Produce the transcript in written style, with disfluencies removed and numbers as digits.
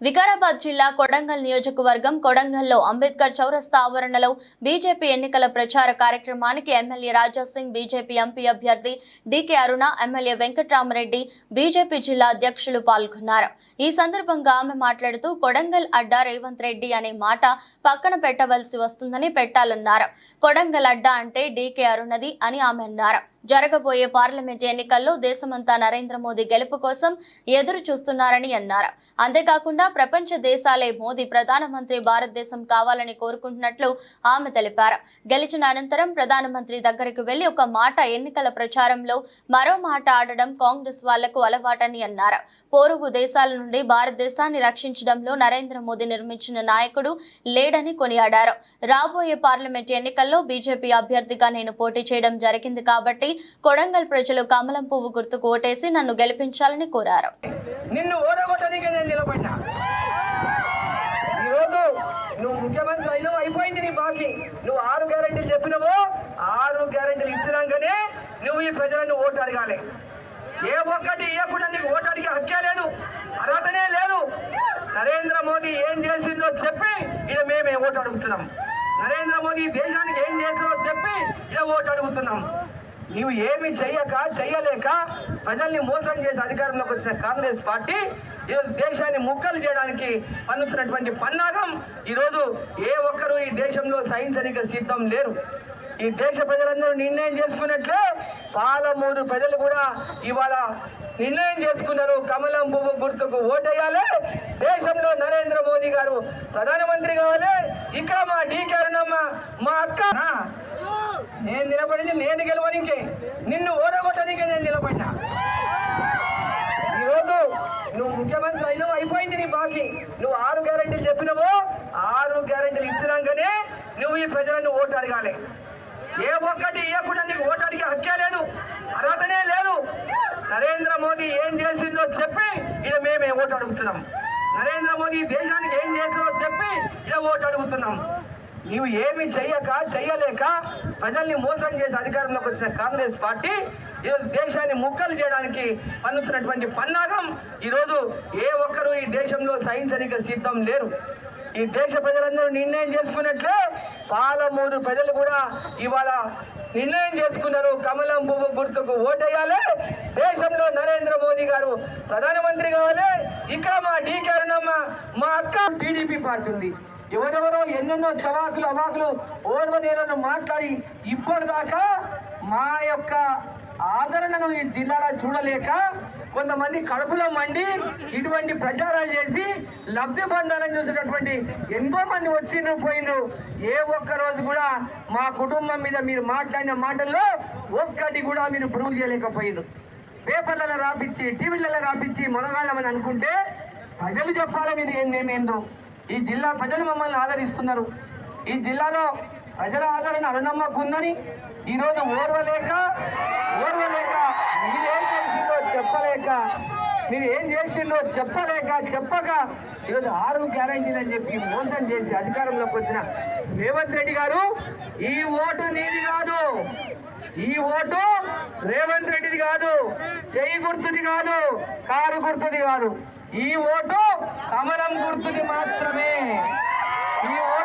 వికారాబాద్ జిల్లా కొడంగల్ నియోజకవర్గం కొడంగల్లో అంబేద్కర్ చౌరస్తా ఆవరణలో బీజేపీ ఎన్నికల ప్రచార కార్యక్రమానికి MLA Raja Singh, BJP MP అభ్యర్థి డీకే అరుణ, ఎమ్మెల్యే వెంకట్రామరెడ్డి, బీజేపీ జిల్లా అధ్యక్షులు పాల్గొన్నారు. ఈ సందర్భంగా ఆమె మాట్లాడుతూ కొడంగల్ అడ్డా రేవంత్ రెడ్డి అనే మాట పక్కన పెట్టవలసి వస్తుందని పెట్టాలన్నారు. కొడంగల్ అడ్డా అంటే డీకే అరుణది అని ఆమె అన్నారు. జరగబోయే పార్లమెంట్ ఎన్నికల్లో దేశమంతా నరేంద్ర మోదీ గెలుపు కోసం ఎదురు చూస్తున్నారని అన్నారు. అంతేకాకుండా ప్రపంచ దేశాలే మోదీ ప్రధానమంత్రి భారతదేశం కావాలని కోరుకుంటున్నట్లు ఆమె తెలిపారు. గెలిచిన అనంతరం ప్రధానమంత్రి దగ్గరికి వెళ్లి ఒక మాట ఎన్నికల ప్రచారంలో మరో మాట ఆడడం కాంగ్రెస్ వాళ్లకు అలవాటని అన్నారు. పొరుగు దేశాల నుండి భారతదేశాన్ని రక్షించడంలో నరేంద్ర మోదీ నిర్మించిన నాయకుడు లేడని కొనియాడారు. రాబోయే పార్లమెంట్ ఎన్నికల్లో బీజేపీ అభ్యర్థిగా నేను పోటీ చేయడం జరిగింది కాబట్టి కొడంగల్ ప్రజలు కమలం పువ్వు గుర్తుకు ఓటేసి నన్ను గెలిపించాలని కోరారు. నిన్ను ఓడగొట్టడానికి నేను నిలబడినా. ఈరోజు నువ్వు ముఖ్యమంత్రి అయినావు, అయిపోయింది నీ బాకీ. నువ్వు 6 గ్యారెంటీలు చెప్పినావో 6 గ్యారెంటీలు ఇచ్చినాకనే నువ్వు ఈ ప్రజలను ఓటు అడగాలి. ఏ ఒక్కటి ఇవ్వకుండా నీకు ఓటు అడిగే హక్కే లేదు, అర్హతనే లేదు. నరేంద్ర మోదీ ఏం చేసిందో చెప్పి ఇలా మేమే ఓటు అడుగుతున్నాం. నరేంద్ర మోదీ దేశానికి ఏం చేసిందో చెప్పి ఇలా ఓటు అడుగుతున్నాం. నీవు ఏమి చెయ్యలేక ప్రజల్ని మోసం చేసి అధికారంలోకి వచ్చిన కాంగ్రెస్ పార్టీ ఈరోజు దేశాన్ని ముక్కలు చేయడానికి పన్నుతున్నటువంటి పన్నాగం ఈరోజు ఏ ఒక్కరూ ఈ దేశంలో సహించడానికి సిద్ధం లేరు. ఈ దేశ ప్రజలందరూ నిర్ణయం చేసుకున్నట్లే పాలమూరు ప్రజలు కూడా ఇవాళ నిర్ణయం చేసుకున్నారు. కమలం పువ్వు గుర్తుకు ఓటేయాలి, దేశంలో నరేంద్ర మోదీ గారు ప్రధానమంత్రి కావాలి. ఇక్కడ మా డీకే అరుణమ్మ, మా అక్క, నేను నిలబడింది నేను గెలవడానికి, నిన్ను ఓడగొట్టడానికి నేను నిలబడినా. ఈరోజు నువ్వు ముఖ్యమంత్రి అయినావు, అయిపోయింది నీ బాకీ. నువ్వు 6 గ్యారెంటీలు చెప్పినావో 6 గ్యారెంటీలు ఇచ్చినాకనే నువ్వు ఈ ప్రజలను ఓటు అడగాలి. ఏ ఒక్కటి ఇవ్వకుండా నీకు ఓటు అడిగే హక్కే లేదు, అర్హతనే లేదు. నరేంద్ర మోదీ ఏం చేసిందో చెప్పి ఇలా మేమే ఓటు అడుగుతున్నాం. నరేంద్ర మోదీ దేశానికి ఏం చేసిందో చెప్పి ఇలా ఓటు అడుగుతున్నాం. నీవు ఏమి చెయ్యలేక ప్రజల్ని మోసం చేసి అధికారంలోకి వచ్చిన కాంగ్రెస్ పార్టీ ఈరోజు దేశాన్ని ముక్కలు చేయడానికి పన్నుతున్నటువంటి పన్నాగం ఈరోజు ఏ ఒక్కరూ ఈ దేశంలో సహించడానికి సిద్ధం లేరు. ఈ దేశ ప్రజలందరూ నిర్ణయం చేసుకున్నట్లే పాలమూరు ప్రజలు కూడా ఇవాళ నిర్ణయం చేసుకున్నారు. కమలం పువ్వు గుర్తుకు ఓటేయాలి, దేశంలో నరేంద్ర మోదీ గారు ప్రధానమంత్రి కావాలి. ఇక్కడ మా డీకే అరుణమ్మ, మా అక్క టీడీపీ పార్టీ ఉంది. ఎవరెవరో ఎన్నెన్నో చవాకులు అవాకులు ఓర్వదేలను మాట్లాడి ఇప్పటిదాకా మా యొక్క ఆదరణను ఈ జిల్లాలో చూడలేక కొంతమంది కడుపులో మండి ఇటువంటి ప్రచారాలు చేసి లబ్ధి పొందాలని చూసేటటువంటి ఎంతో మంది వచ్చిండ్రు పోయిండ్రు. ఏ ఒక్క రోజు కూడా మా కుటుంబం మీద మీరు మాట్లాడిన మాటల్లో ఒక్కటి కూడా మీరు ప్రూవ్ చేయలేకపోయిండ్రు. పేపర్లలో రాపించి టీవీలలో రాపించి మొనగాళ్ళమని అనుకుంటే ప్రజలు చెప్పాలి మీరు మేమేందో. ఈ జిల్లా ప్రజలు మమ్మల్ని ఆదరిస్తున్నారు. ఈ జిల్లాలో ప్రజల ఆదరణ అరుణమ్మకు ఉందని ఈరోజు ఓర్వలేక మీరు ఏం చేసిందో చెప్పక ఈరోజు 6 గ్యారెంటీలు అని చెప్పి మోసం చేసి అధికారంలోకి వచ్చిన రేవంత్ రెడ్డి గారు, ఈ ఓటు నీది కాదు, ఈ ఓటు రేవంత్ రెడ్డిది కాదు, చెయ్యి గుర్తుది కాదు, కారు గుర్తుది కాదు, ఈ ఓటు కమలం గుర్తుది మాత్రమే.